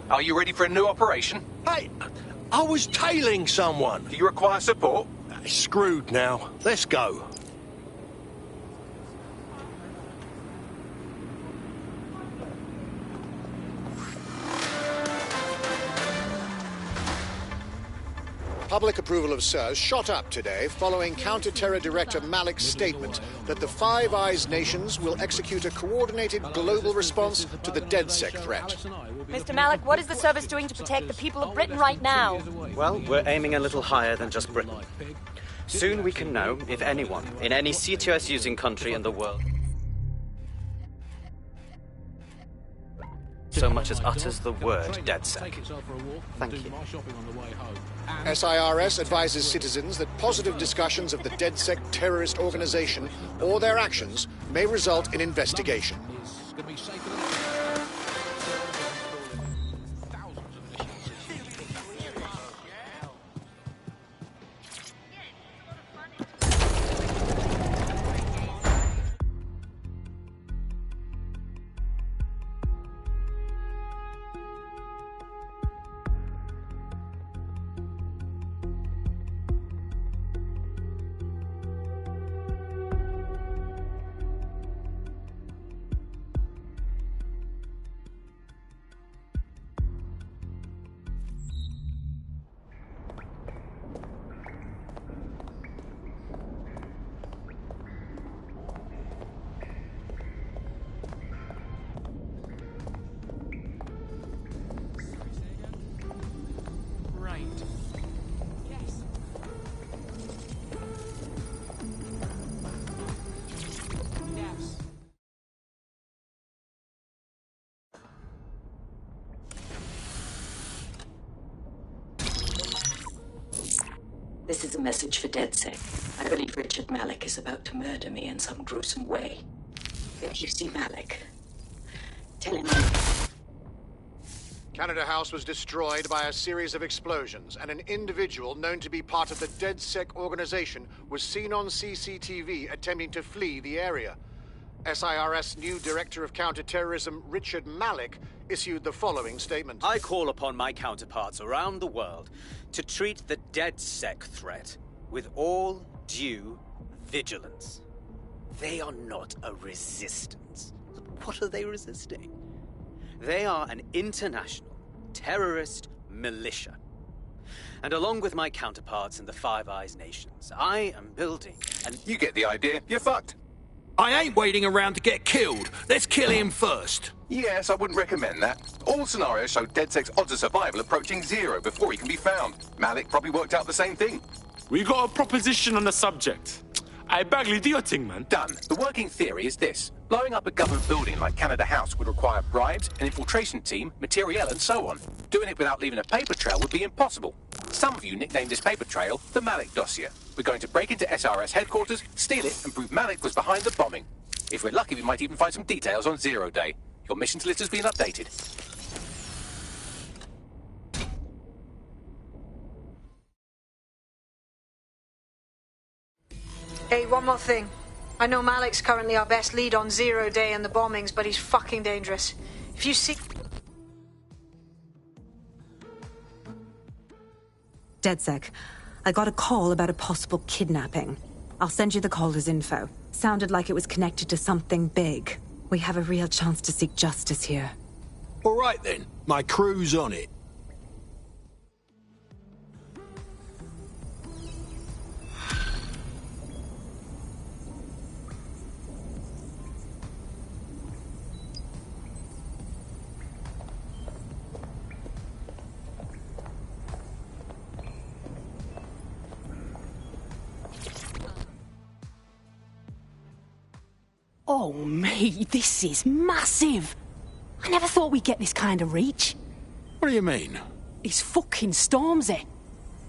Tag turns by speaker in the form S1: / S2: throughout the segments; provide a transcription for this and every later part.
S1: Are you ready for a new operation?
S2: Hey, I was tailing someone.
S1: Do you require support?
S2: Screwed now. Let's go.
S3: Public approval of SIRS shot up today following Counter-Terror Director Malik's statement that the Five Eyes nations will execute a coordinated global response to the DedSec threat.
S4: Mr. Malik, what is the service doing to protect the people of Britain right now?
S5: Well, we're aiming a little higher than just Britain. Soon we can know if anyone in any C2S-using country in the world so much as utters the word DedSec. Thank you.
S3: SIRS advises citizens that positive discussions of the DedSec terrorist organization or their actions may result in investigation.
S6: This is a message for DedSec. I believe Richard Malik is about to murder me in some gruesome way. If you see Malik, tell him
S3: Canada House was destroyed by a series of explosions, and an individual known to be part of the DedSec organization was seen on CCTV attempting to flee the area. SIRS new Director of Counterterrorism, Richard Malik, issued the following statement.
S5: I call upon my counterparts around the world to treat the DedSec threat with all due vigilance. They are not a resistance. What are they resisting? They are an international terrorist militia. And along with my counterparts in the Five Eyes nations, I am building an...
S1: You get the idea. You're fucked.
S2: I ain't waiting around to get killed. Let's kill him first.
S1: Yes, I wouldn't recommend that. All scenarios show DedSec's odds of survival approaching 0 before he can be found. Malik probably worked out the same thing.
S7: We got a proposition on the subject. Hey, Bagley, do your thing, man.
S1: Done. The working theory is this. Blowing up a government building like Canada House would require bribes, an infiltration team, materiel, and so on. Doing it without leaving a paper trail would be impossible. Some of you nicknamed this paper trail the Malik dossier. We're going to break into SRS headquarters, steal it, and prove Malik was behind the bombing. If we're lucky, we might even find some details on Zero Day. Your missions list has been updated.
S8: Hey, one more thing. I know Malik's currently our best lead on Zero Day and the bombings, but he's fucking dangerous. If you see...
S9: DedSec, I got a call about a possible kidnapping. I'll send you the caller's info. Sounded like it was connected to something big. We have a real chance to seek justice here.
S2: All right then, my crew's on it.
S10: Oh, mate, this is massive. I never thought we'd get this kind of reach.
S2: What do you mean?
S10: It's fucking Stormzy.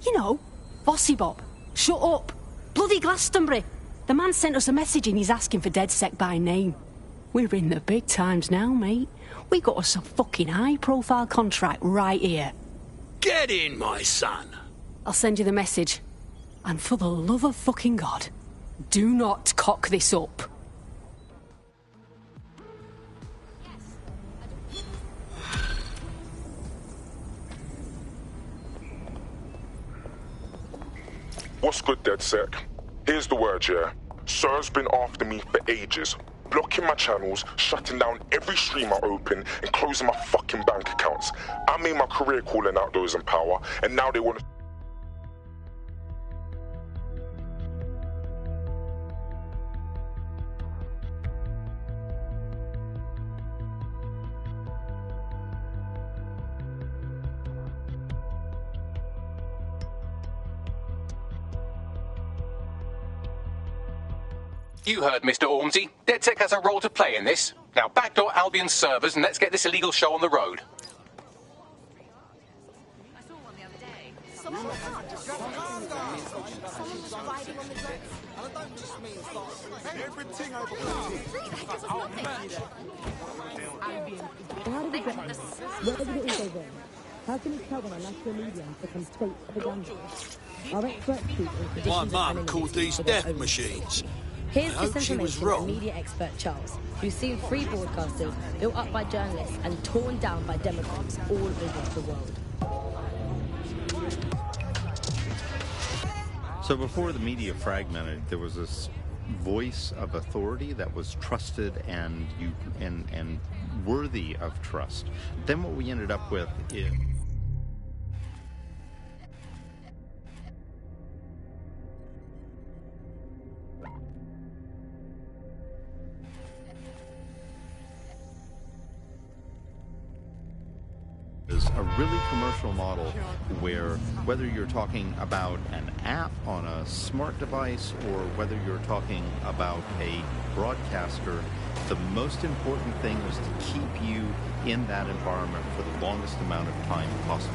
S10: You know, Bossy Bob. Shut up. Bloody Glastonbury. The man sent us a message and he's asking for DedSec by name. We're in the big times now, mate. We got us a fucking high-profile contract right here.
S2: Get in, my son.
S10: I'll send you the message. And for the love of fucking God, do not cock this up.
S11: What's good, DedSec? Here's the word, yeah? Sir's been after me for ages. Blocking my channels, shutting down every stream I open, and closing my fucking bank accounts. I made my career calling out those in power, and now they want to...
S1: You heard Mr. Ormsey. DedSec has a role to play in this. Now backdoor Albion's servers and let's get this illegal show on the road.
S12: How can you tell when a national media has become state propaganda? Our experts speak in conditions
S2: My
S12: of
S2: mum
S12: enemy
S2: called these
S12: with their
S2: death
S12: own
S2: machines.
S12: Here's
S2: I hope she was
S12: disinformation
S2: wrong.
S12: from media expert Charles, who's seen free broadcasters built up by journalists and torn down by Democrats all over the world.
S13: So before the media fragmented, there was this voice of authority that was trusted and worthy of trust. Then what we ended up with is... is a really commercial model where whether you're talking about an app on a smart device or whether you're talking about a broadcaster, the most important thing was to keep you in that environment for the longest amount of time possible.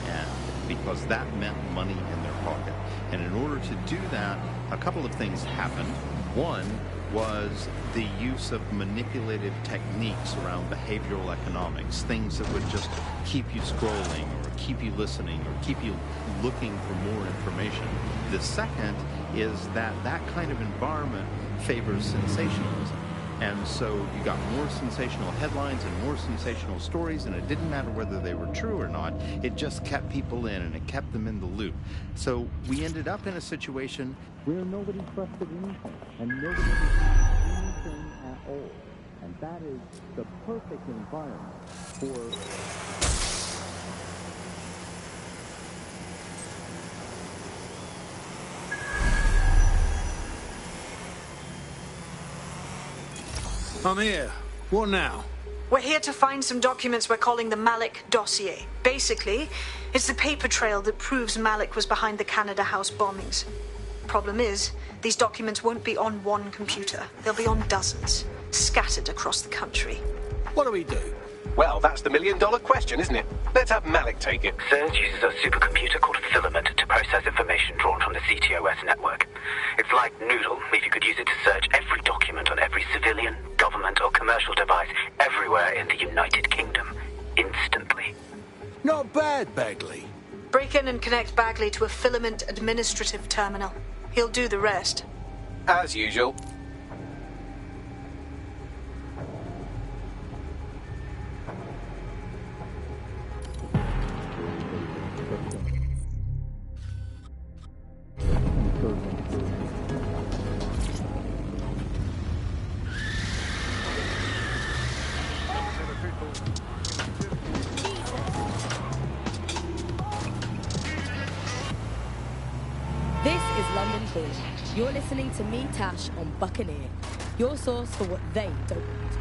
S13: And because that meant money in their pocket. And in order to do that, a couple of things happened. One was the use of manipulative techniques around behavioral economics, things that would just keep you scrolling or keep you listening or keep you looking for more information. The second is that that kind of environment favors sensationalism. And so you got more sensational headlines and more sensational stories, and it didn't matter whether they were true or not. It just kept people in, and it kept them in the loop. So we ended up in a situation where nobody trusted anything, and nobody believed anything at all. And that is the perfect environment for...
S2: I'm here. What now?
S8: We're here to find some documents we're calling the Malik dossier. Basically, it's the paper trail that proves Malik was behind the Canada House bombings. Problem is, these documents won't be on one computer. They'll be on dozens, scattered across the country.
S2: What do we do?
S1: Well, that's the million-dollar question, isn't it? Let's have Malik take it.
S14: Surge uses a supercomputer called Filament to process information drawn from the CTOS network. It's like Noodle, if you could use it to search every document on every civilian, government or commercial device everywhere in the United Kingdom, instantly.
S2: Not bad, Bagley.
S8: Break in and connect Bagley to a Filament administrative terminal. He'll do the rest.
S1: As usual.
S12: This is London Calling. You're listening to me, Tash, on Buccaneer. Your source for what they don't want.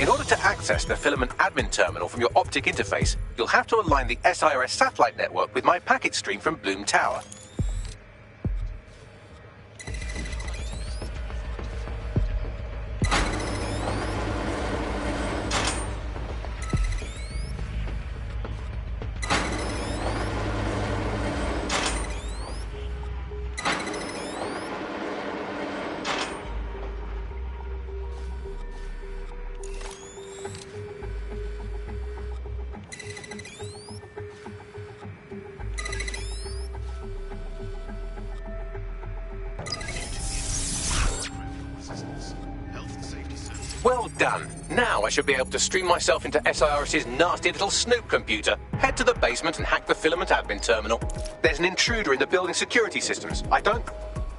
S1: In order to access the filament admin terminal from your optic interface, you'll have to align the SIRS satellite network with my packet stream from Bloom Tower. Well done. Now I should be able to stream myself into SIRS's nasty little snoop computer, head to the basement and hack the filament admin terminal. There's an intruder in the building security systems.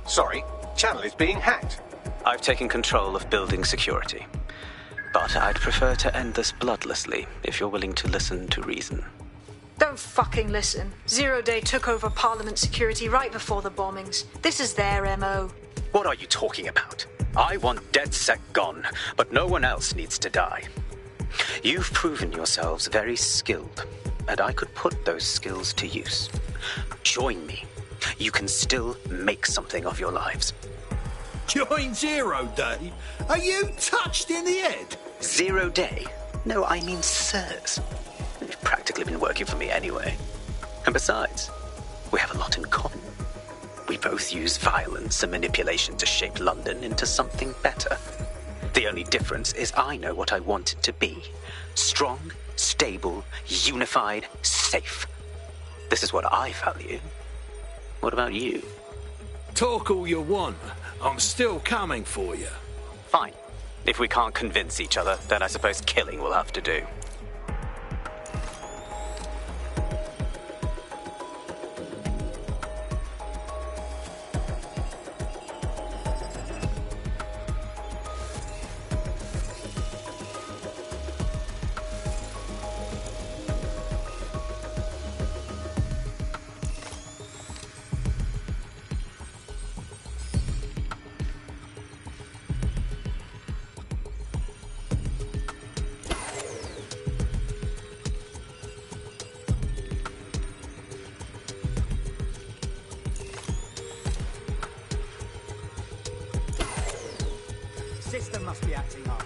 S1: Sorry, channel is being hacked.
S5: I've taken control of building security. But I'd prefer to end this bloodlessly, if you're willing to listen to reason.
S8: Don't fucking listen. Zero Day took over Parliament security right before the bombings. This is their MO.
S5: What are you talking about? I want DedSec gone, but no one else needs to die. You've proven yourselves very skilled, and I could put those skills to use. Join me. You can still make something of your lives.
S2: Join Zero Day? Are you touched in the head?
S5: Zero Day? No, I mean SIRS. You've practically been working for me anyway. And besides, we have a lot in common. We both use violence and manipulation to shape London into something better. The only difference is I know what I want it to be. Strong, stable, unified, safe. This is what I value. What about you?
S2: Talk all you want. I'm still coming for you.
S5: Fine. If we can't convince each other, then I suppose killing will have to do.
S15: System must be acting up.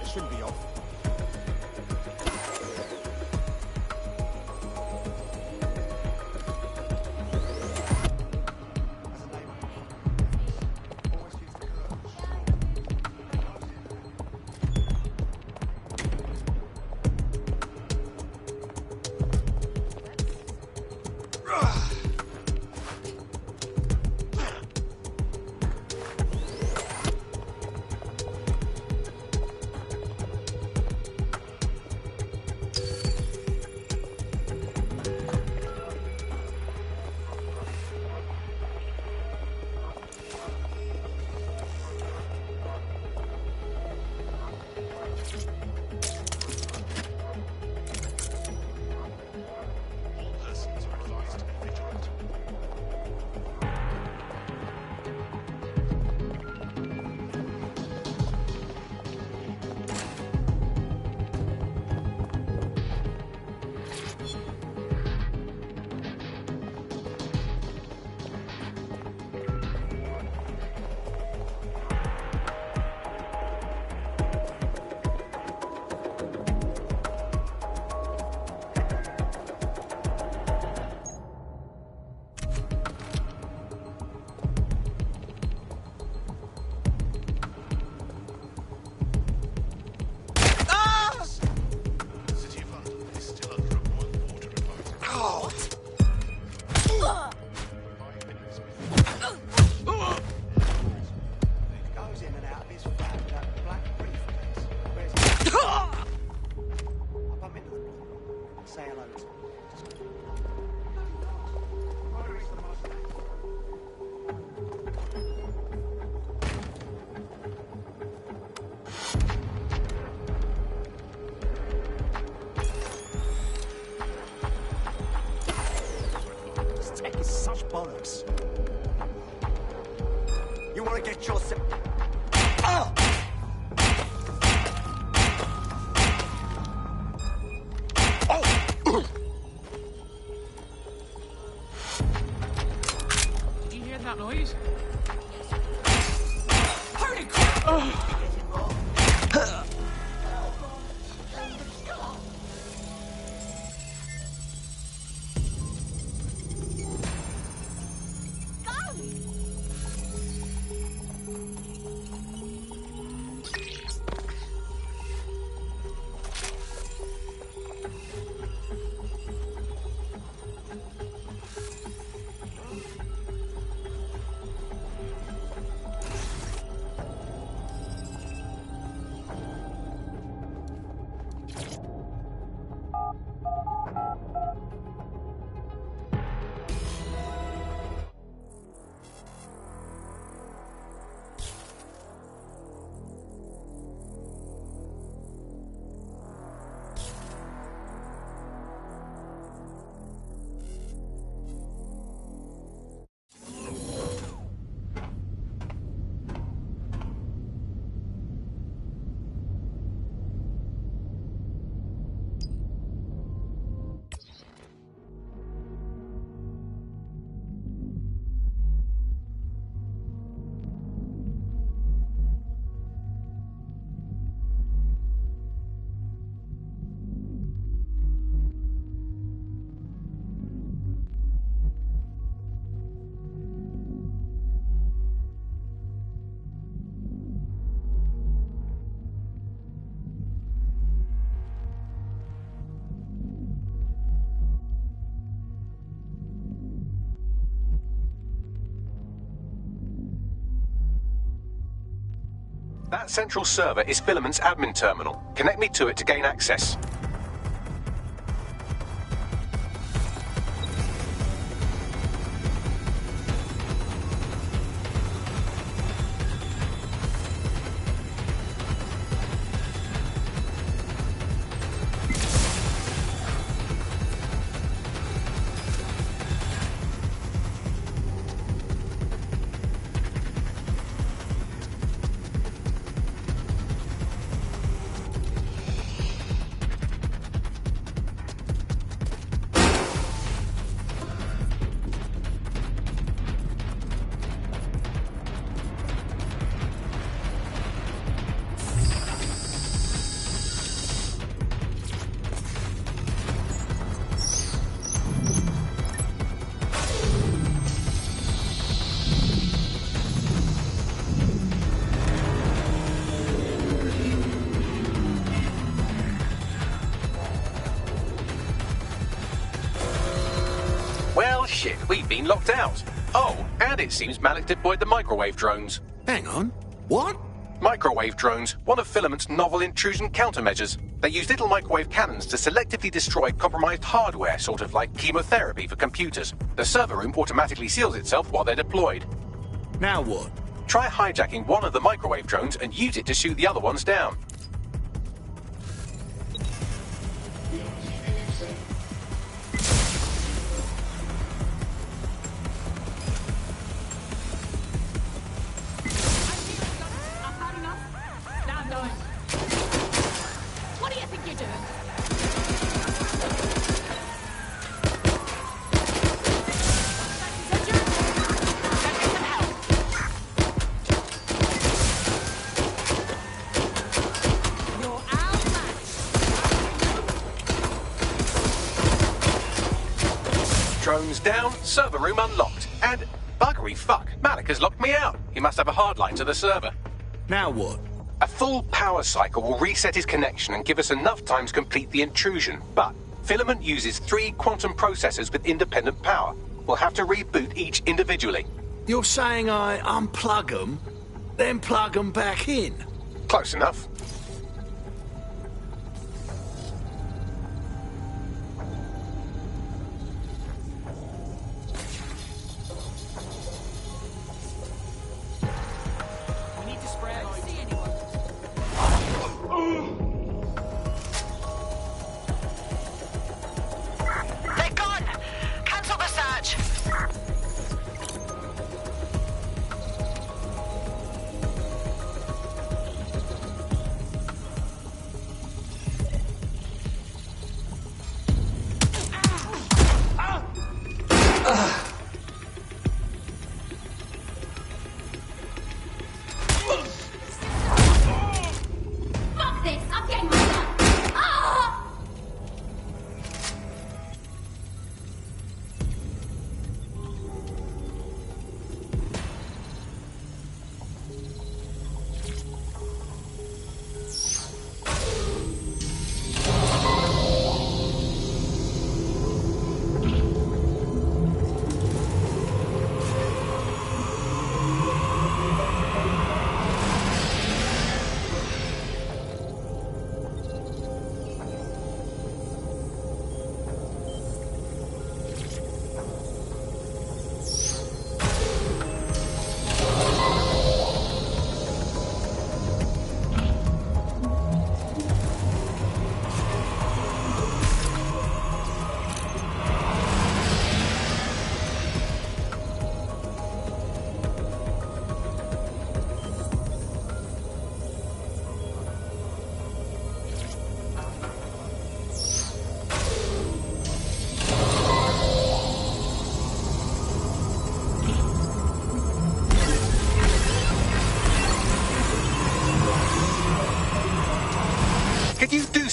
S15: It shouldn't be off. bollocks. You want to get yourself... Ah!
S16: Did you hear that noise? Holy crap!
S1: That central server is Filament's admin terminal. Connect me to it to gain access. Shit, we've been locked out. Oh, and it seems Malik deployed the microwave drones.
S2: Hang on. What?
S1: Microwave drones, one of Filament's novel intrusion countermeasures. They use little microwave cannons to selectively destroy compromised hardware, sort of like chemotherapy for computers. The server room automatically seals itself while they're deployed.
S2: Now what?
S1: Try hijacking one of the microwave drones and use it to shoot the other ones down.
S16: What do you think you're doing?
S1: Drones down, server room unlocked, and buggery fuck, Malik has locked me out. He must have a hardline to the server.
S2: Now what?
S1: A full power cycle will reset his connection and give us enough time to complete the intrusion, but Filament uses 3 quantum processors with independent power. We'll have to reboot each individually.
S2: You're saying I unplug them, then plug them back in?
S1: Close enough.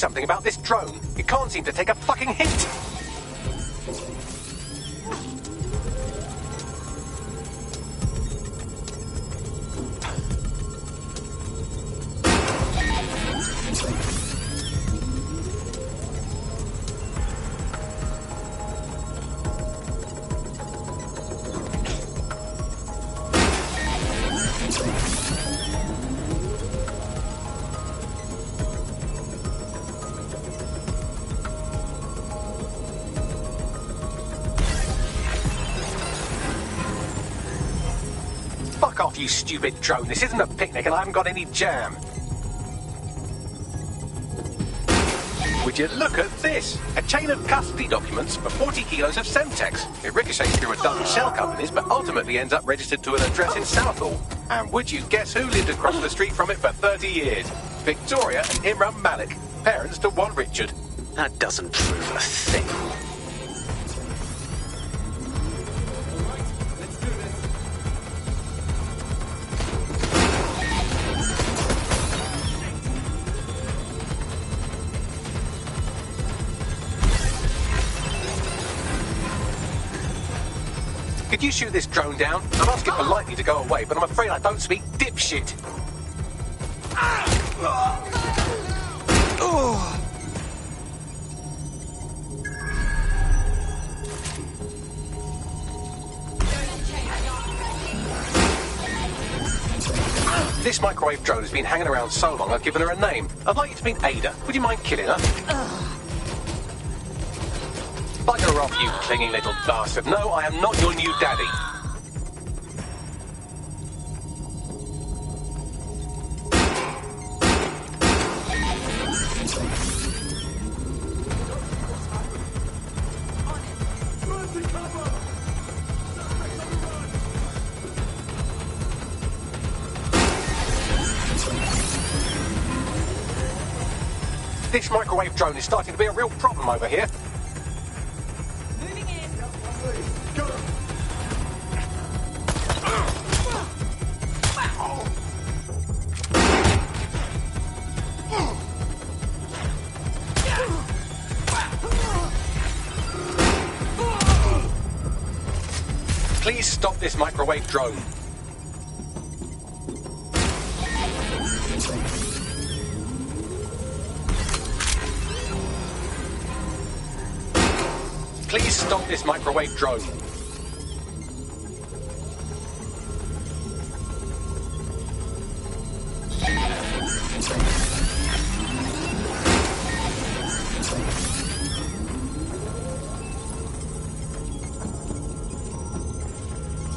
S1: something about this drone. It can't seem to take a fucking hint. Fuck off, you stupid drone. This isn't a picnic and I haven't got any jam. Would you look at this? A chain of custody documents for 40 kilos of Semtex. It ricochets through a dozen shell companies, but ultimately ends up registered to an address in Southall. And would you guess who lived across the street from it for 30 years? Victoria and Imran Malik, parents to one Richard.
S5: That doesn't prove a thing.
S1: Could you shoot this drone down? I've asked it politely to go away, but I'm afraid I don't speak dipshit. This microwave drone has been hanging around so long I've given her a name. I'd like you to meet Ada. Would you mind killing her? Bugger off, you clinging little bastard. No, I am not your new daddy. This microwave drone is starting to be a real problem over here. Please stop this microwave drone. Please stop this microwave drone.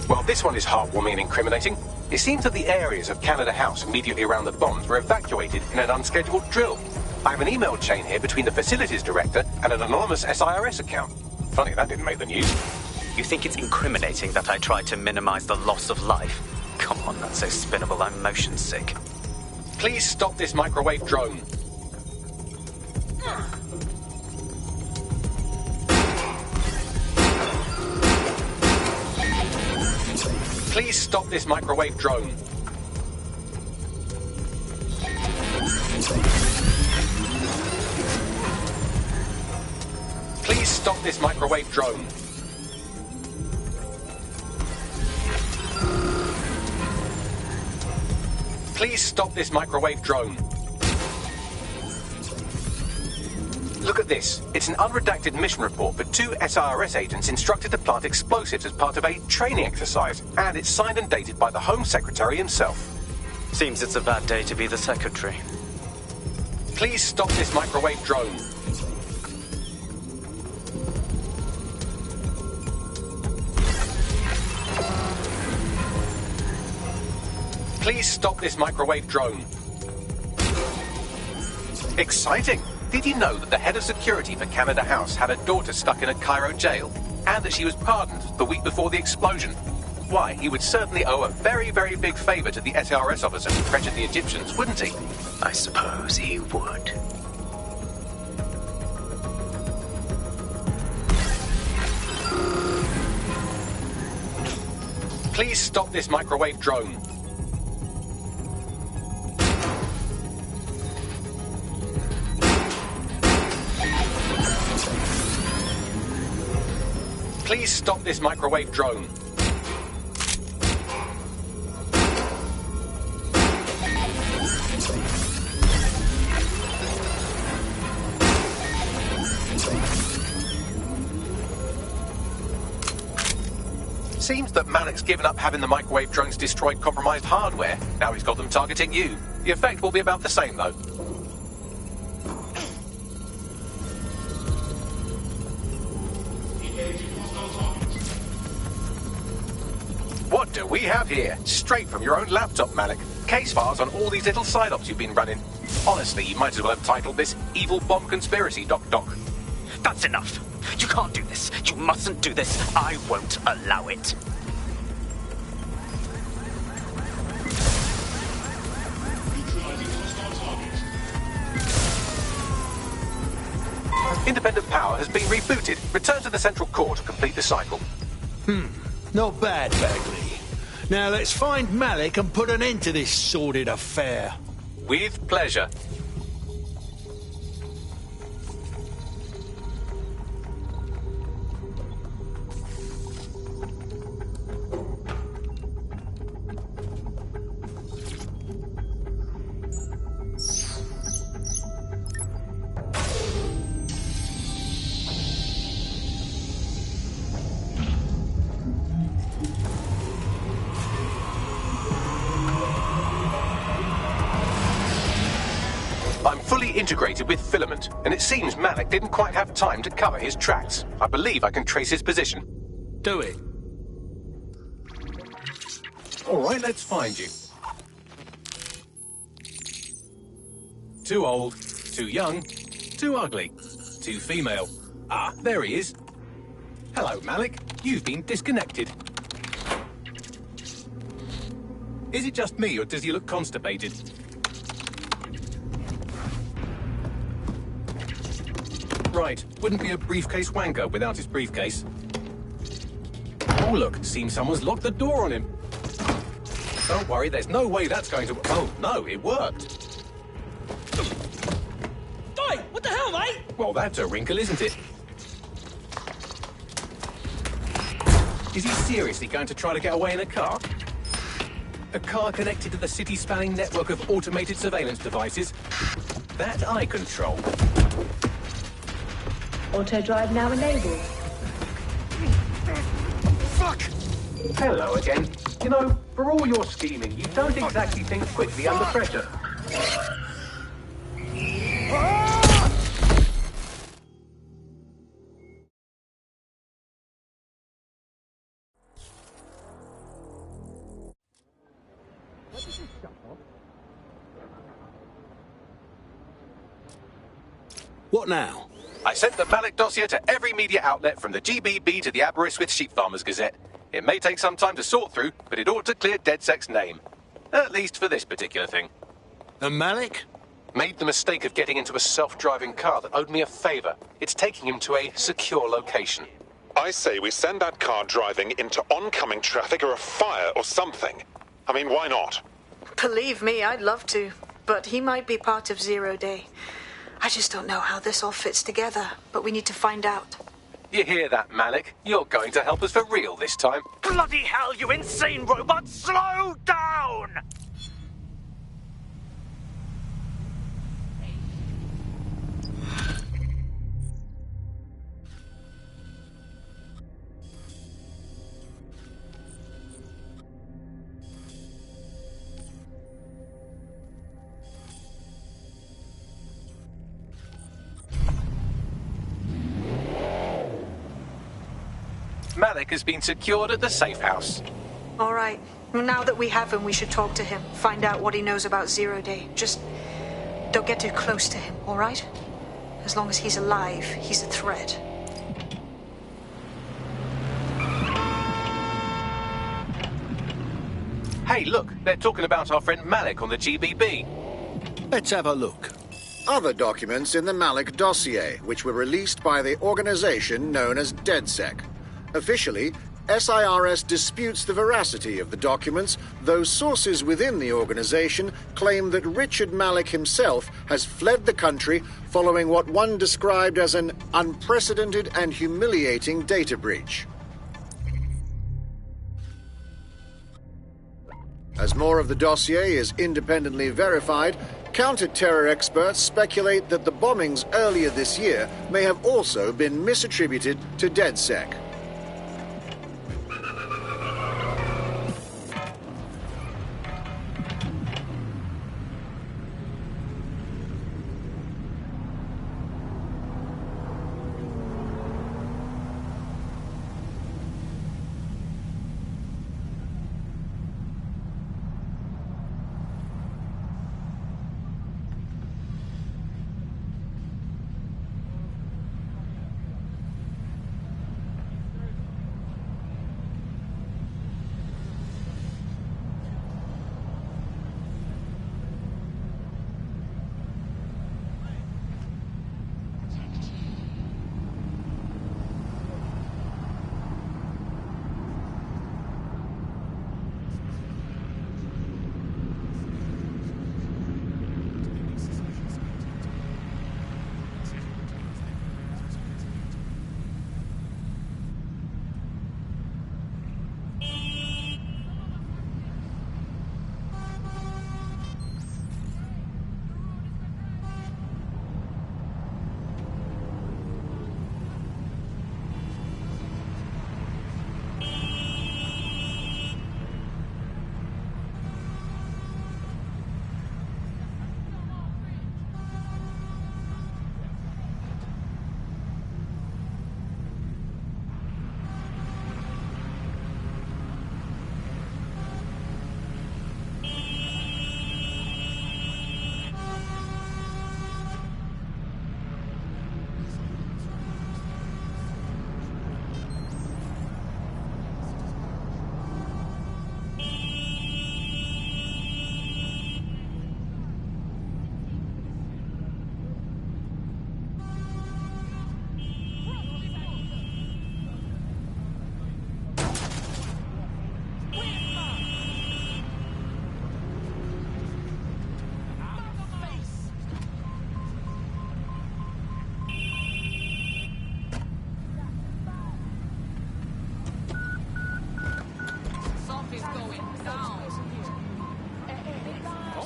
S1: Well, this one is heartwarming and incriminating. It seems that the areas of Canada House immediately around the bombs were evacuated in an unscheduled drill. I have an email chain here between the facilities director and an anonymous SIRS account. Funny that didn't make the news.
S5: You think it's incriminating that I tried to minimize the loss of life? Come on, that's so spinnable, I'm motion sick.
S1: Please stop this microwave drone. Please stop this microwave drone. Please stop this microwave drone. Please stop this microwave drone. Look at this. It's an unredacted mission report for 2 SIRS agents instructed to plant explosives as part of a training exercise. And it's signed and dated by the Home Secretary himself.
S5: Seems it's a bad day to be the Secretary.
S1: Please stop this microwave drone. Please stop this microwave drone. Exciting! Did you know that the head of security for Canada House had a daughter stuck in a Cairo jail? And that she was pardoned the week before the explosion? Why, he would certainly owe a very, very big favour to the SRS officer who pressured the Egyptians, wouldn't he?
S5: I suppose he would.
S1: Please stop this microwave drone. Please stop this microwave drone. Seems that Malik's given up having the microwave drones destroy compromised hardware. Now he's got them targeting you. The effect will be about the same, though. What do we have here? Straight from your own laptop, Malik. Case files on all these little side ops you've been running. Honestly, you might as well have titled this Evil Bomb Conspiracy, Doc.
S5: That's enough. You can't do this. You mustn't do this. I won't allow it.
S1: Independent power has been rebooted. Return to the central core to complete the cycle.
S2: Not bad, Bagley. Now let's find Malik and put an end to this sordid affair.
S1: With pleasure. Integrated with filament, and it seems Malik didn't quite have time to cover his tracks. I believe I can trace his position.
S2: Do it.
S1: All right, let's find you. Too old, too young, too ugly, too female. Ah, there he is. Hello, Malik. You've been disconnected. Is it just me, or does he look constipated? Right, wouldn't be a briefcase wanker without his briefcase. Oh look, seems someone's locked the door on him. Don't worry, there's no way that's going to... Oh no, it worked.
S16: Oi, what the hell, mate?
S1: Well, that's a wrinkle, isn't it? Is he seriously going to try to get away in a car? A car connected to the city-spanning network of automated surveillance devices? That I control.
S6: Auto drive now enabled.
S1: Fuck! Hello again. You know, for all your scheming, you don't exactly think quickly under pressure.
S2: What now?
S1: I sent the Malik dossier to every media outlet from the GBB to the Aberystwyth Sheep Farmers Gazette. It may take some time to sort through, but it ought to clear DedSec's name. At least for this particular thing.
S2: And Malik?
S1: Made the mistake of getting into a self-driving car that owed me a favor. It's taking him to a secure location.
S11: I say we send that car driving into oncoming traffic or a fire or something. I mean, why not?
S8: Believe me, I'd love to. But he might be part of Zero Day. I just don't know how this all fits together, but we need to find out.
S1: You hear that, Malik? You're going to help us for real this time.
S5: Bloody hell, you insane robot! Slow down!
S1: Malik has been secured at the safe house.
S8: All right. Well, now that we have him, we should talk to him. Find out what he knows about Zero Day. Just don't get too close to him, all right? As long as he's alive, he's a threat.
S1: Hey, look, they're talking about our friend Malik on the GBB.
S2: Let's have a look.
S3: Other documents in the Malik dossier, which were released by the organization known as DedSec. Officially, SIRS disputes the veracity of the documents, though sources within the organization claim that Richard Malik himself has fled the country following what one described as an unprecedented and humiliating data breach. As more of the dossier is independently verified, counter-terror experts speculate that the bombings earlier this year may have also been misattributed to DedSec.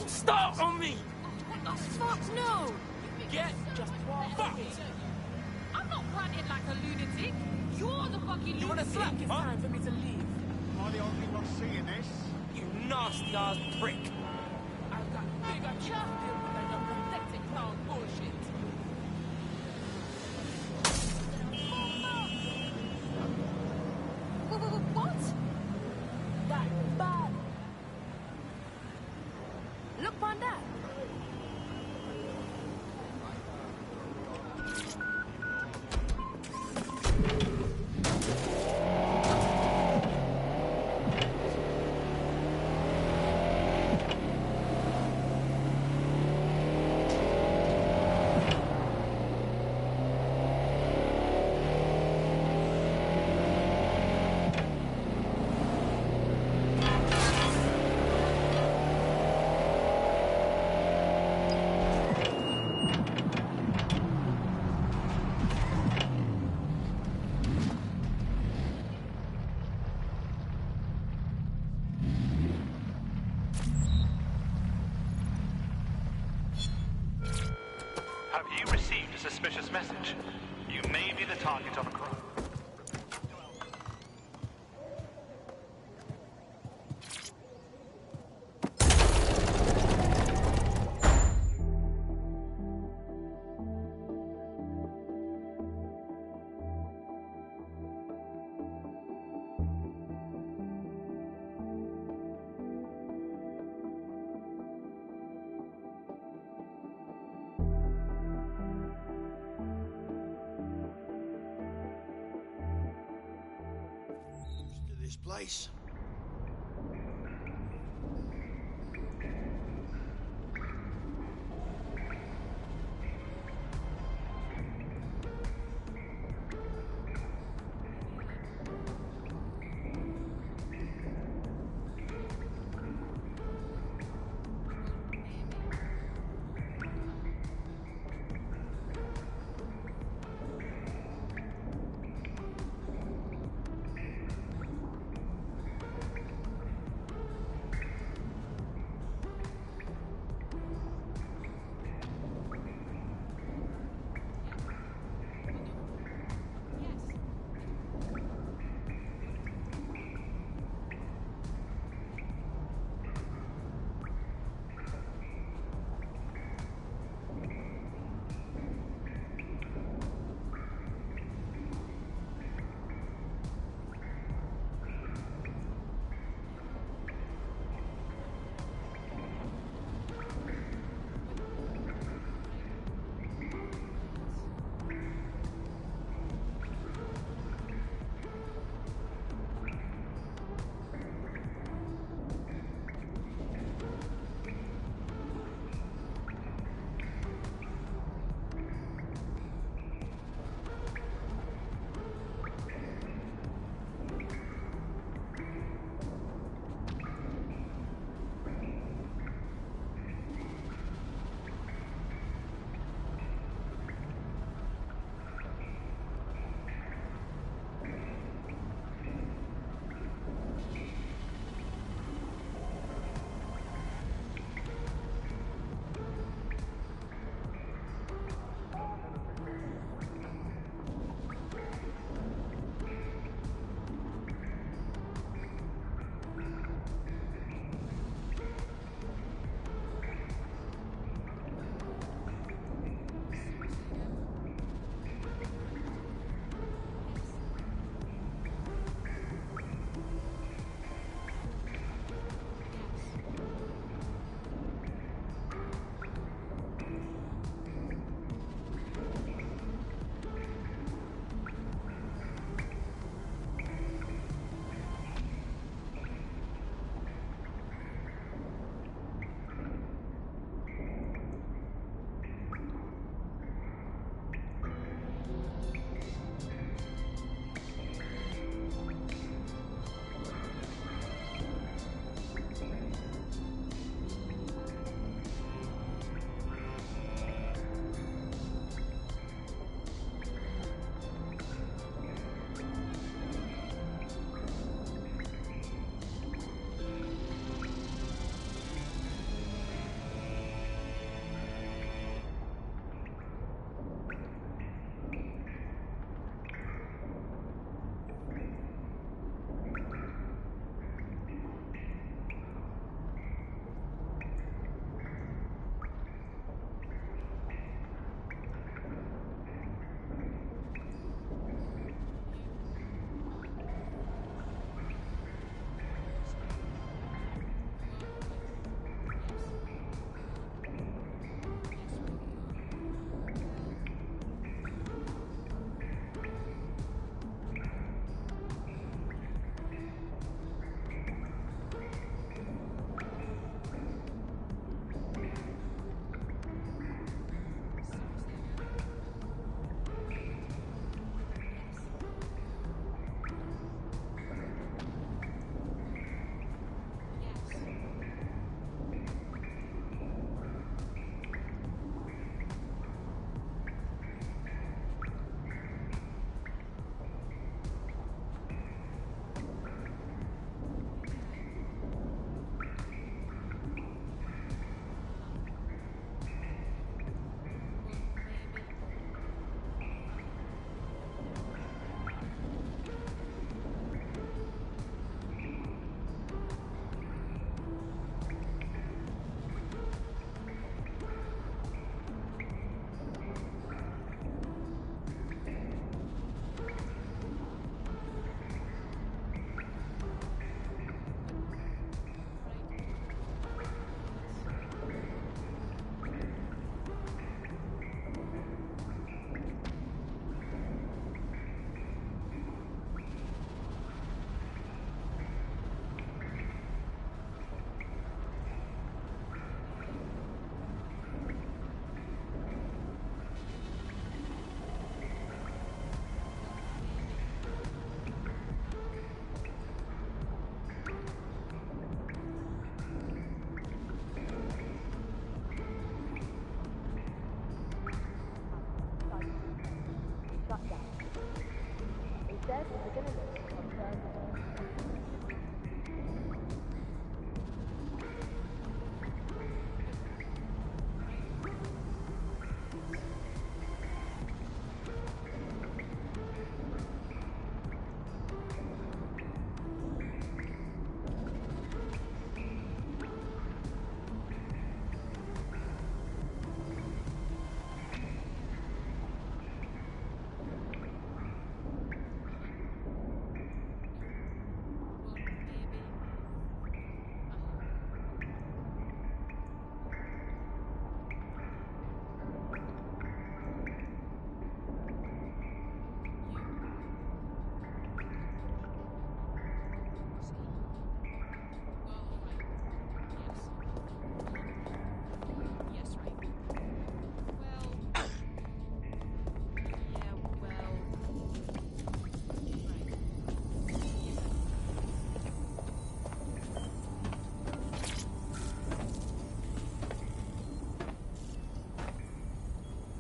S16: Start on me! What the fuck, no! Get just fucked! I'm not running like a lunatic. You're the fucking lunatic. You wanna slap, it's time for me to leave.
S3: Am I the only one seeing this?
S16: You nasty-ass prick. I've got bigger champions than your pathetic clown bullshit. What? That bad. Look on that.
S17: Have you received a suspicious message? You may be the target of a crime.
S2: This place.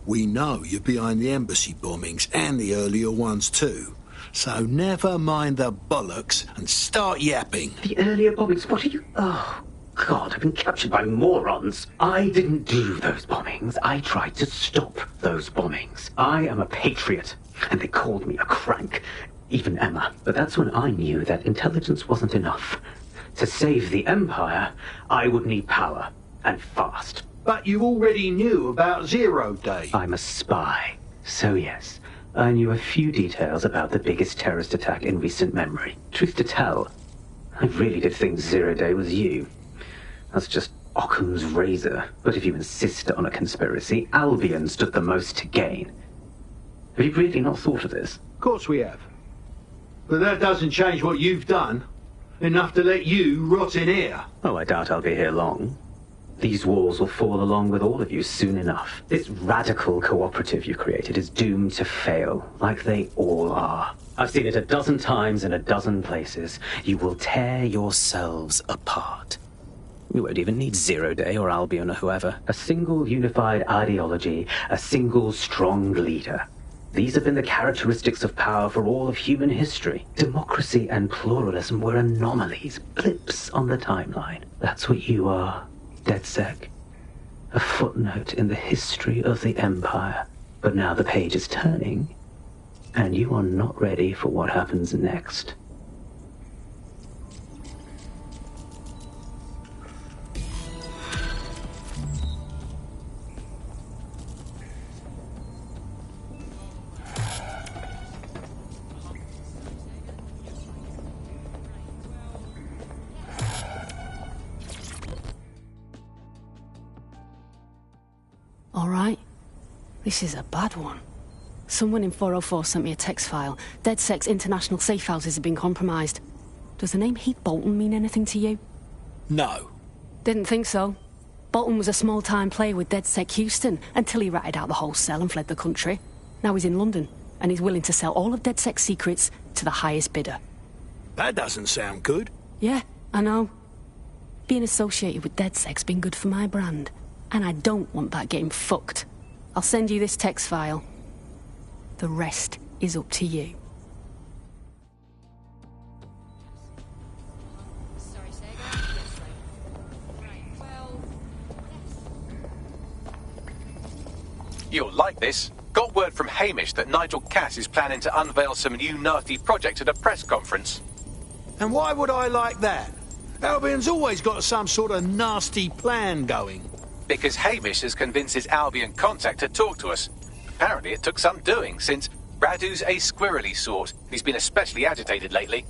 S2: We know you're behind the embassy bombings and the earlier ones too. So never mind the bollocks and start yapping.
S14: The earlier bombings? What are you... Oh, God, I've been captured by morons. I didn't do those bombings. I tried to stop those bombings. I am a patriot, and they called me a crank. Even Emma. But that's when I knew that intelligence wasn't enough. To save the Empire, I would need power, and fast.
S2: But you already knew about Zero Day.
S14: I'm a spy. So yes, I knew a few details about the biggest terrorist attack in recent memory. Truth to tell, I really did think Zero Day was you. That's just Occam's razor. But if you insist on a conspiracy, Albion stood the most to gain. Have you really not thought of this?
S2: Of course we have. But that doesn't change what you've done. Enough to let you rot in here.
S14: Oh, I doubt I'll be here long. These walls will fall along with all of you soon enough. This radical cooperative you created is doomed to fail, like they all are. I've seen it a dozen times in a dozen places. You will tear yourselves apart. You won't even need Zero Day or Albion or whoever. A single unified ideology, a single strong leader. These have been the characteristics of power for all of human history. Democracy and pluralism were anomalies, blips on the timeline. That's what you are. DedSec. A footnote in the history of the Empire. But now the page is turning, and you are not ready for what happens next.
S10: All right. This is a bad one. Someone in 404 sent me a text file. DedSec's international safe houses have been compromised. Does the name Heath Bolton mean anything to you?
S2: No.
S10: Didn't think so. Bolton was a small-time player with DedSec Houston until he ratted out the whole cell and fled the country. Now he's in London, and he's willing to sell all of DedSec's secrets to the highest bidder.
S2: That doesn't sound good.
S10: Yeah, I know. Being associated with DedSec's been good for my brand. And I don't want that getting fucked. I'll send you this text file. The rest is up to you.
S1: You'll like this. Got word from Hamish that Nigel Cass is planning to unveil some new nasty project at a press conference.
S2: And why would I like that? Albion's always got some sort of nasty plan going.
S1: Because Hamish has convinced his Albion contact to talk to us. Apparently it took some doing, since Radu's a squirrely sort. He's been especially agitated lately.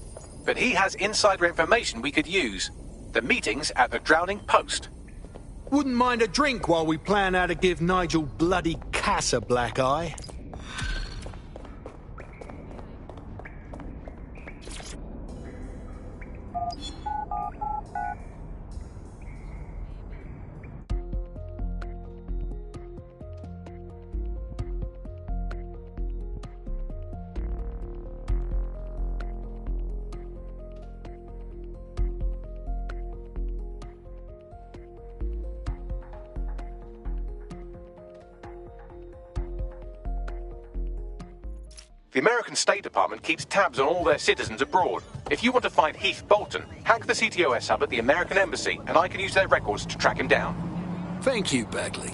S1: But he has insider information we could use. The meeting's at the Drowning Post.
S2: Wouldn't mind a drink while we plan how to give Nigel bloody Cass a black eye.
S1: The American State Department keeps tabs on all their citizens abroad. If you want to find Heath Bolton, hack the CTOS hub at the American Embassy, and I can use their records to track him down.
S2: Thank you, Bagley.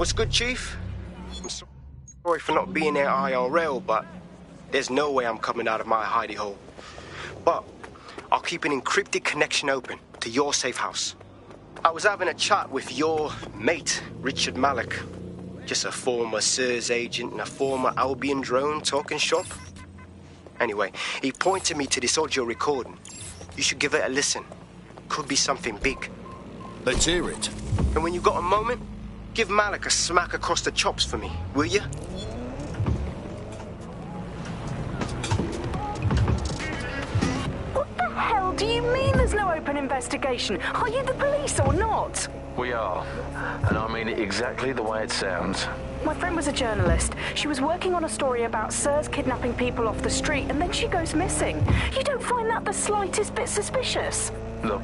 S18: What's good, Chief? I'm sorry for not being there IRL, but there's no way I'm coming out of my hidey hole. But I'll keep an encrypted connection open to your safe house. I was having a chat with your mate, Richard Malik. Just a former SIRS agent and a former Albion drone talking shop. Anyway, he pointed me to this audio recording. You should give it a listen. Could be something big.
S2: Let's hear it.
S18: And when you got a moment, give Malik a smack across the chops for me, will you?
S19: What the hell do you mean there's no open investigation? Are you the police or not?
S20: We are. And I mean it exactly the way it sounds.
S19: My friend was a journalist. She was working on a story about SIRS kidnapping people off the street, and then she goes missing. You don't find that the slightest bit suspicious?
S20: Look,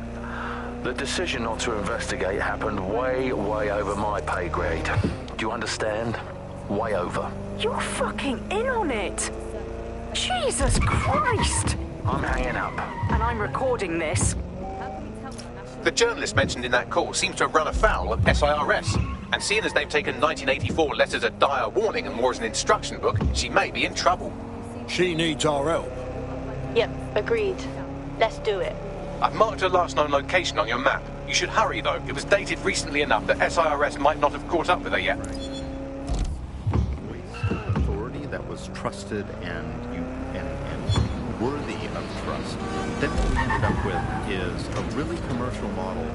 S20: the decision not to investigate happened way over my pay grade. Do you understand? Way over.
S19: You're fucking in on it. Jesus Christ!
S20: I'm hanging up.
S19: And I'm recording this.
S1: The journalist mentioned in that call seems to have run afoul of SIRS. And seeing as they've taken 1984 less as a dire warning and more as an instruction book, she may be in trouble.
S2: She needs our help.
S21: Yep, agreed. Let's do it.
S1: I've marked her last known location on your map. You should hurry, though. It was dated recently enough that SIRS might not have caught up with her yet.
S13: Authority that was trusted and worthy of trust. Then what we ended up with is a really commercial model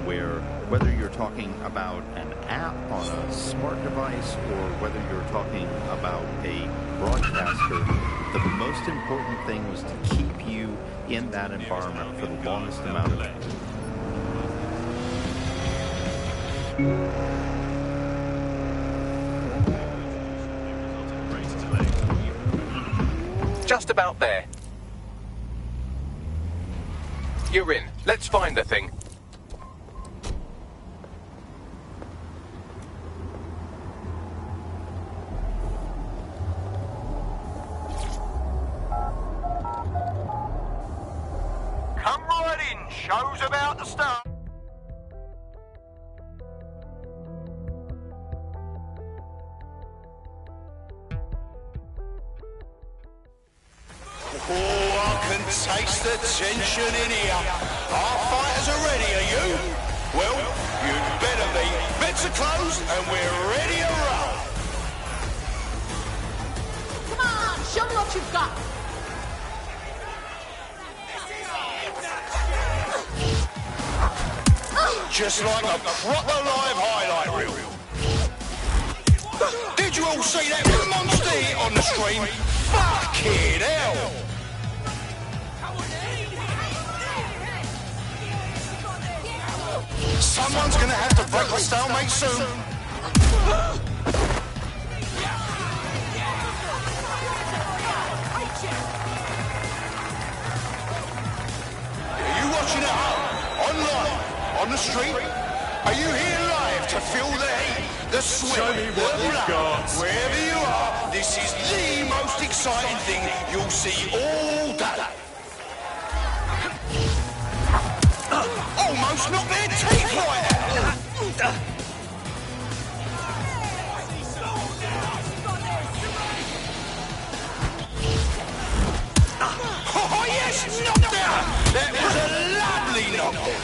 S13: where whether you're talking about an app on a smart device or whether you're talking about a broadcaster, the most important thing was to keep you in that environment for the longest amount of time.
S1: Just about there. You're in. Let's find the thing.
S15: Come right in. Show's about to start.
S22: Oh, I can taste the tension in here. Our fighters are ready, are you? Well, you'd better be. Bets are closed and we're ready to roll.
S16: Come on, show me what you've got.
S22: Just like a proper live highlight reel. Did you all see that monster on the stream? Fucking hell! Someone's gonna have to break the stalemate soon. Are you watching at home? Online? On the street? Are you here live to feel the heat, the sweat,
S7: Show me what
S22: the
S7: you've
S22: blood?
S7: got.
S22: Wherever you are, this is the most exciting thing you'll see all day. Almost knocked their teeth right out. Oh yes, knockdown! That was a lovely knockdown.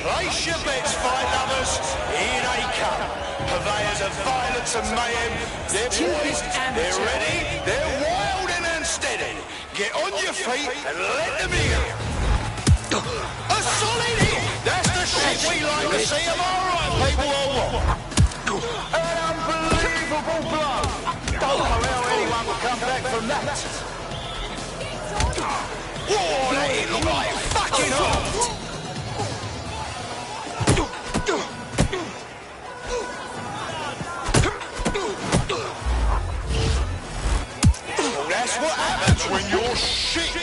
S22: Place your bets, fight lovers. Here they come. Purveyors of violence and mayhem. They're poised, they're ready, they're wild and unsteady. Get on your feet and let them hear. A solid hit. That's the shit we like to see. Am I right, people, or what? An unbelievable blow. Don't know how anyone will come back from that. Whoa, that hit looked like fucking hot. That's what happens when you're shit.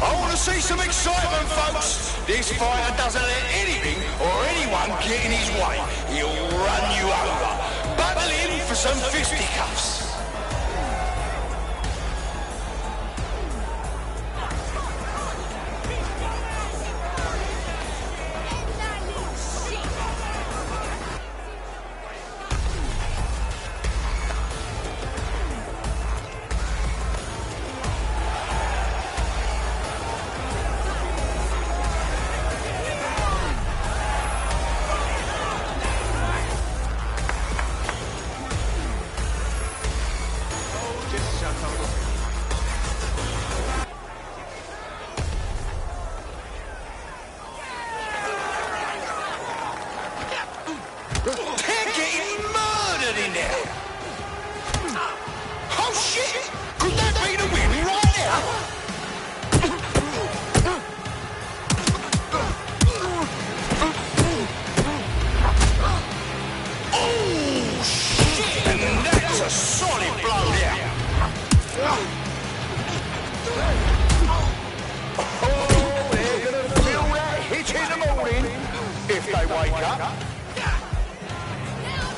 S22: I want to see some excitement, folks. This fighter doesn't let anything or anyone get in his way. He'll run you over. Buckle in for for some fisticuffs.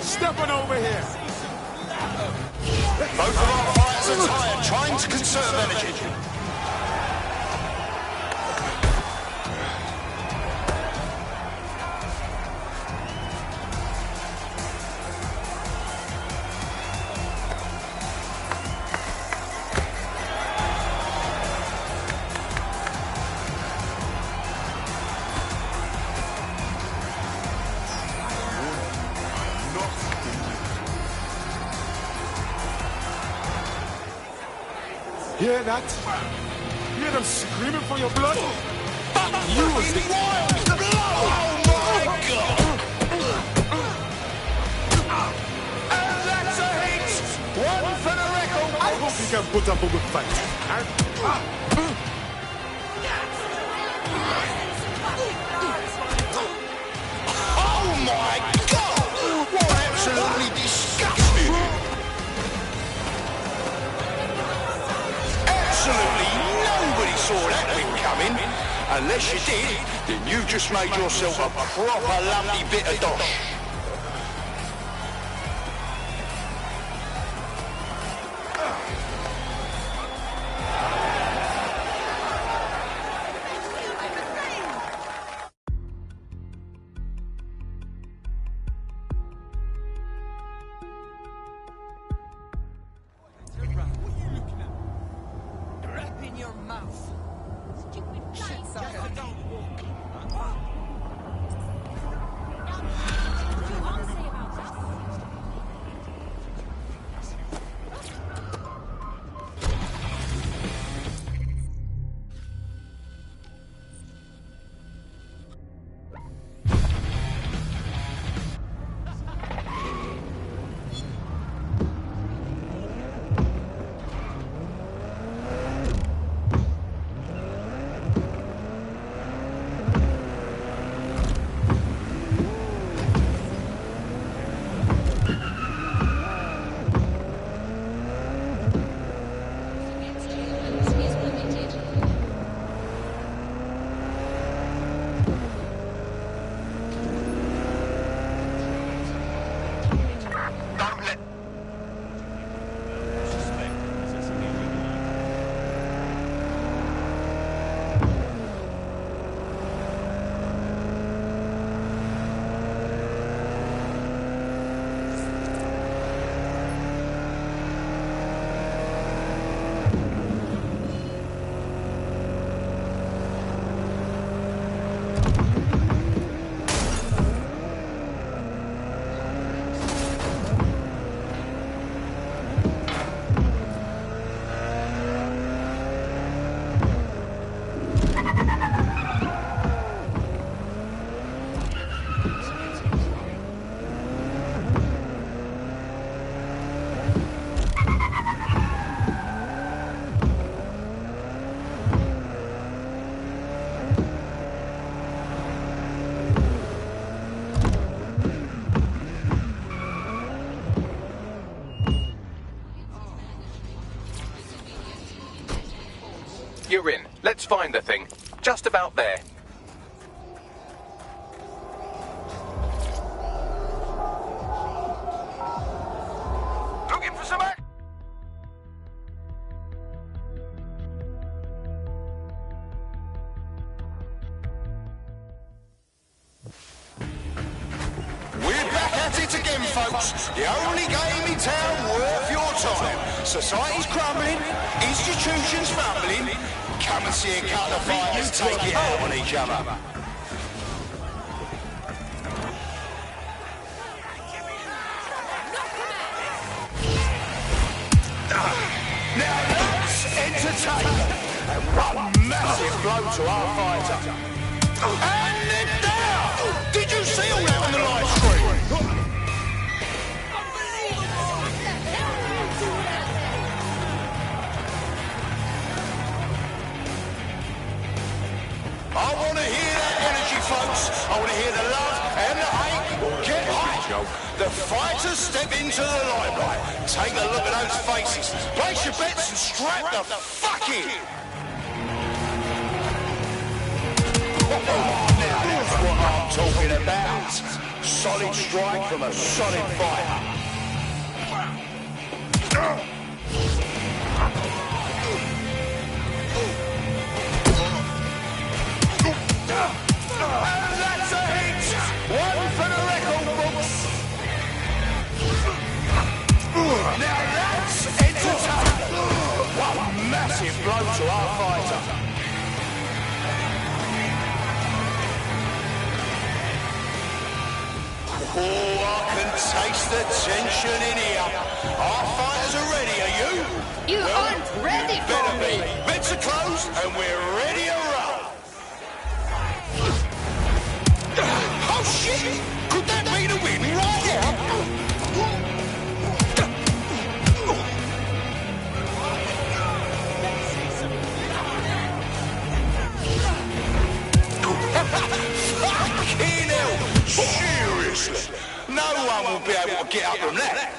S22: Step on over here. Both of our fighters are tired, trying to conserve energy.
S4: Hear that? Hear them screaming for your blood? Use it!
S22: Oh my God! And that's a hit! One for the record!
S4: I hope you can put up a good fight.
S22: Oh my God! What absolutely disgusting! Absolutely nobody saw that win coming. Unless you did, then you just made yourself a proper lovely bit of dosh.
S1: You're in. Let's find the thing. Just about there.
S22: folks. The only game in town worth your time. Society's crumbling, institutions fumbling. Come and see a couple of fighters take it out on each other. Now let's entertain and one massive blow to our fighter. And then down! Did you see all that on the live stream? I want to hear that energy, folks. I want to hear the love and the hate. Get hype. The fighters step into the limelight. Take a look at those faces. Place your bets and strap the fuck in. Now that's what I'm talking about. Solid strike from a solid fighter. And that's a hit! One for the record books! Now that's entertaining! One massive blow to our fighter. Oh, I can taste the tension in here. Our fighters are ready, are you?
S16: You aren't ready for me!
S22: Bets are closed and we're ready to roll. Oh shit! Could that be the win right now? Fucking hell! Seriously? No one will be able to get up from that.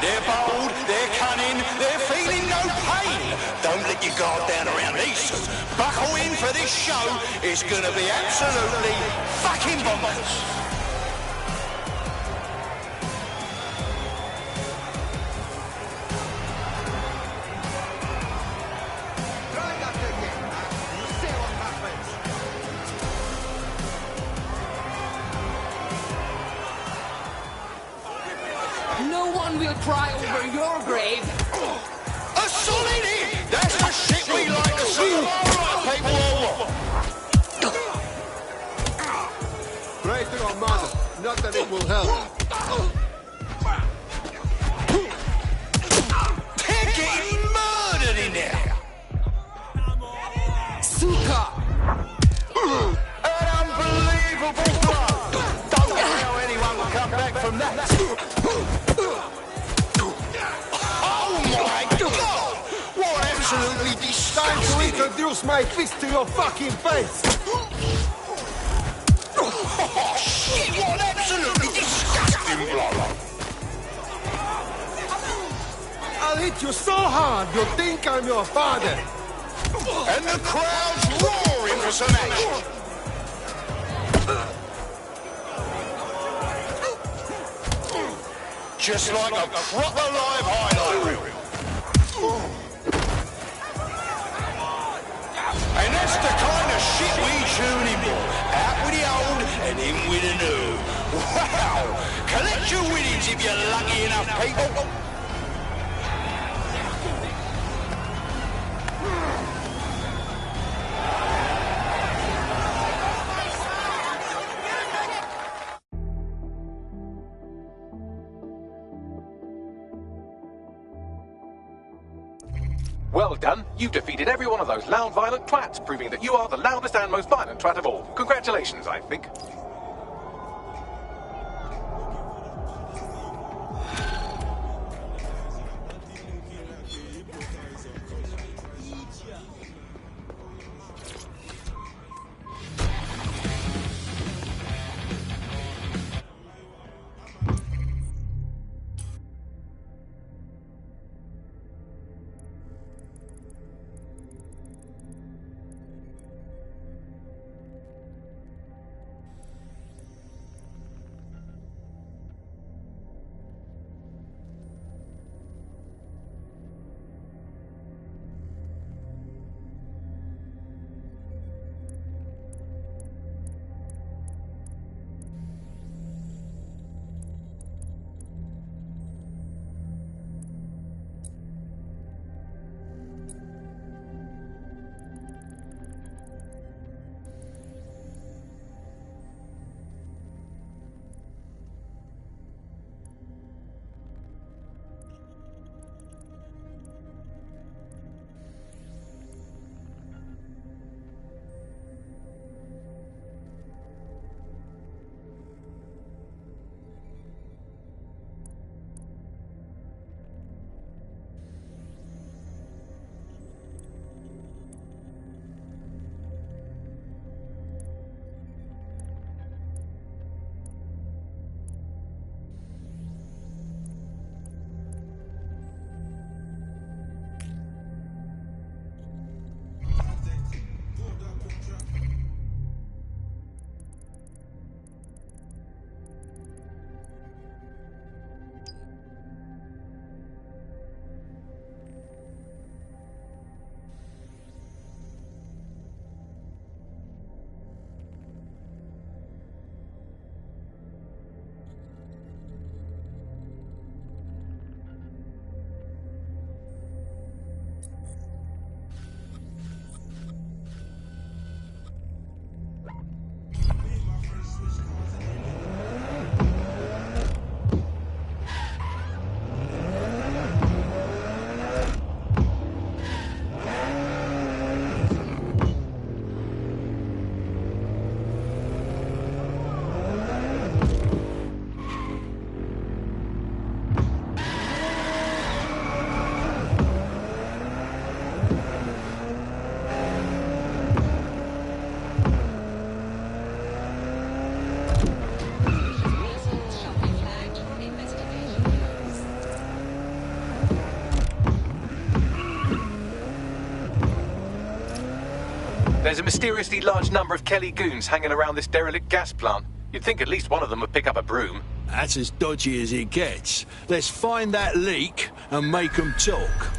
S22: They're bold, they're cunning, they're feeling no pain. Don't let your guard down around these two. Buckle in for this show. It's gonna be absolutely fucking bonkers.
S16: No one will cry over your grave.
S22: A solid hit! That's the shit we like to see. Alright, people, all
S4: Pray to your mother, not that it will help.
S22: They're getting murdered in there!
S16: Suka!
S22: An unbelievable blow! Don't know how anyone will come back from that. Oh my God! What absolutely
S4: Time to
S22: disgusting!
S4: introduce my fist to your fucking face!
S22: Oh shit! What absolutely disgusting blow!
S4: I'll hit you so hard you'll think I'm your father!
S22: And the crowd's roaring for some action! Just like a proper live highlight reel. And that's the kind of shit we tune in for. Out with the old and in with the new. Wow! Collect your winnings if you're lucky enough, people.
S1: Well done. You've defeated every one of those loud, violent twats, proving that you are the loudest and most violent twat of all. Congratulations, I think. There's a mysteriously large number of Kelly goons hanging around this derelict gas plant. You'd think at least one of them would pick up a broom.
S2: That's as dodgy as it gets. Let's find that leak and make them talk.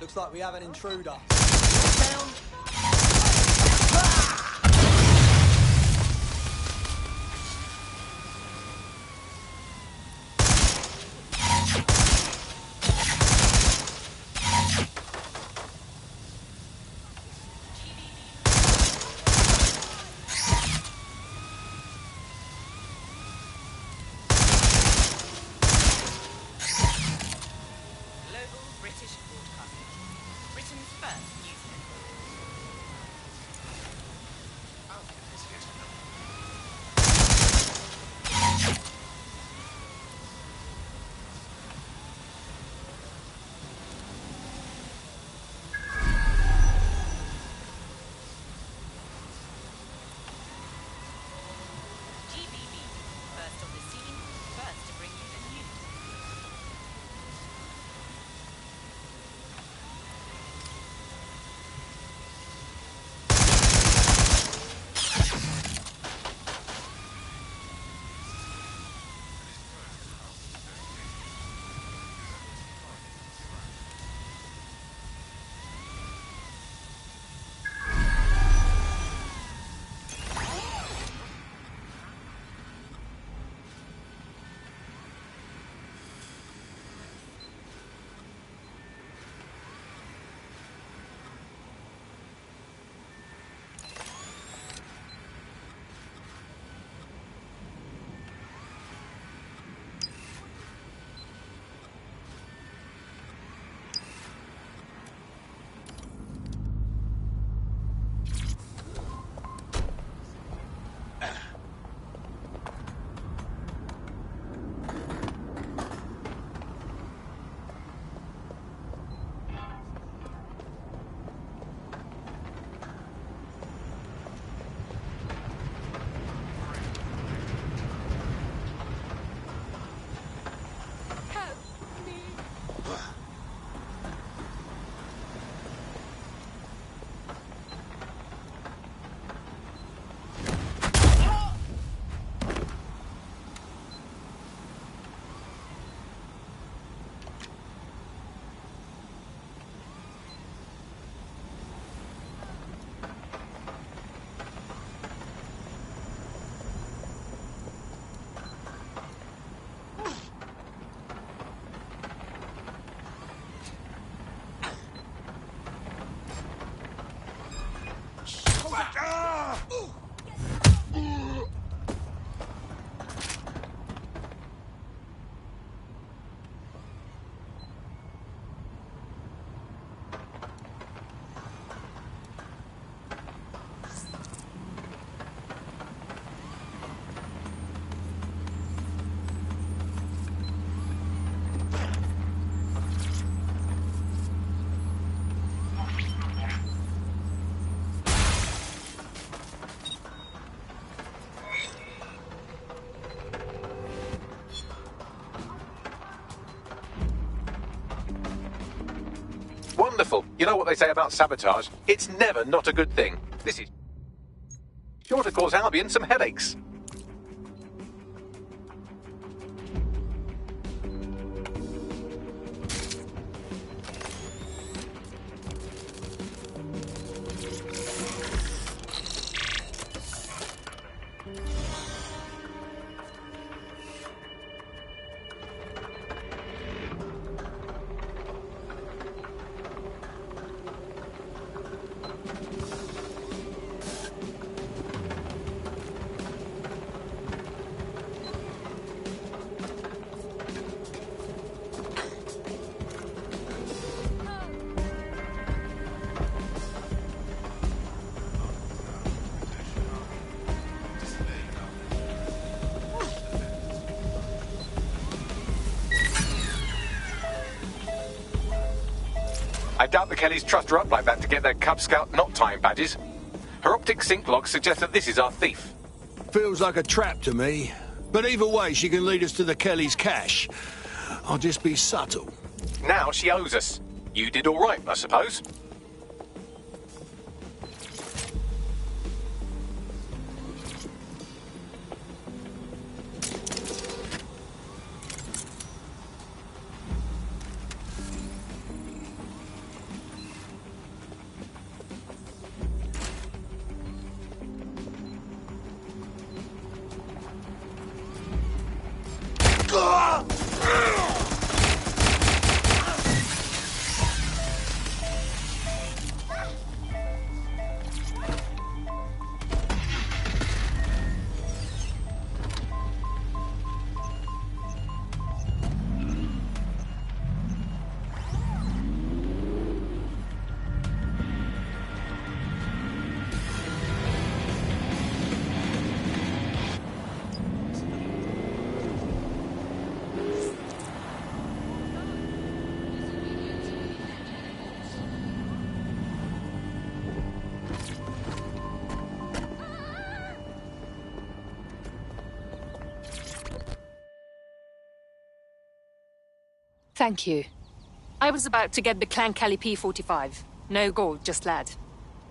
S9: Looks like we have an intruder. Down.
S1: Wonderful. You know what they say about sabotage? It's never not a good thing. This is sure to cause Albion some headaches. I doubt the Kellys trust her up like that to get their Cub Scout knot tying badges. Her optic sync logs suggest that this is our thief.
S2: Feels like a trap to me. But either way, she can lead us to the Kellys' cache. I'll just be subtle.
S1: Now she owes us. You did all right, I suppose.
S6: Thank you. I was about to get the Clan Kelly P45. No gold, just lead.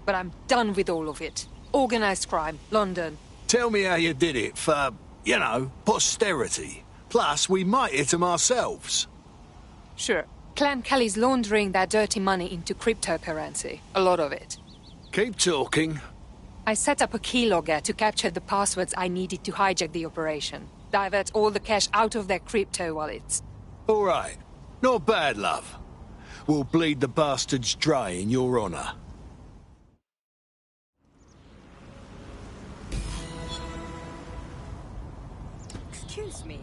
S6: But I'm done with all of it. Organised crime, London.
S2: Tell me how you did it for, you know, posterity. Plus, we might hit them ourselves.
S6: Sure. Clan Kelly's laundering their dirty money into cryptocurrency. A lot of it.
S2: Keep talking.
S6: I set up a keylogger to capture the passwords I needed to hijack the operation. Divert all the cash out of their crypto wallets.
S2: All right. Not bad, love. We'll bleed the bastards dry in your honor.
S12: Excuse me.